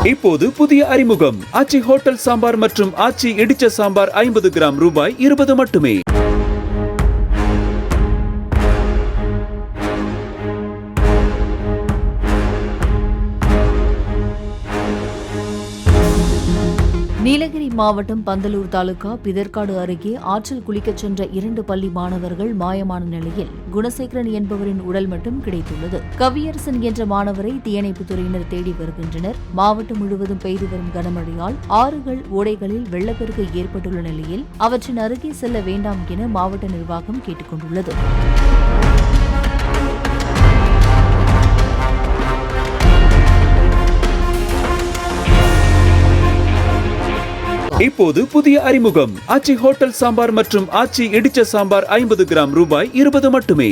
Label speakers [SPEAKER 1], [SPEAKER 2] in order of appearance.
[SPEAKER 1] இப்போது புதிய அறிமுகம் ஆச்சி ஹோட்டல் சாம்பார் மற்றும் ஆச்சி இடிச்ச சாம்பார் 50 கிராம் ரூபாய் 20 மட்டுமே.
[SPEAKER 2] நீலகிரி மாவட்டம் பந்தலூர் தாலுகா பிதற்காடு அருகே ஆற்றில் குளிக்கச் சென்ற 2 பள்ளி மாணவர்கள் மாயமான நிலையில் குணசேகரன் என்பவரின் உடல் மட்டும் கிடைத்துள்ளது. கவியரசன் என்ற மாணவரை தீயணைப்புத் துறையினர் தேடி வருகின்றனர். மாவட்டம் முழுவதும் பெய்து வரும் கனமழையால் ஆறுகள், ஓடைகளில் வெள்ளப்பெருக்கு ஏற்பட்டுள்ள நிலையில் அவற்றின் அருகே செல்ல வேண்டாம் என மாவட்ட நிர்வாகம் கேட்டுக் கொண்டுள்ளது.
[SPEAKER 1] இப்போது புதிய அறிமுகம் ஆச்சி ஹோட்டல் சாம்பார் மற்றும் ஆச்சி இடிச்ச சாம்பார் 50 கிராம் ரூபாய் 20 மட்டுமே.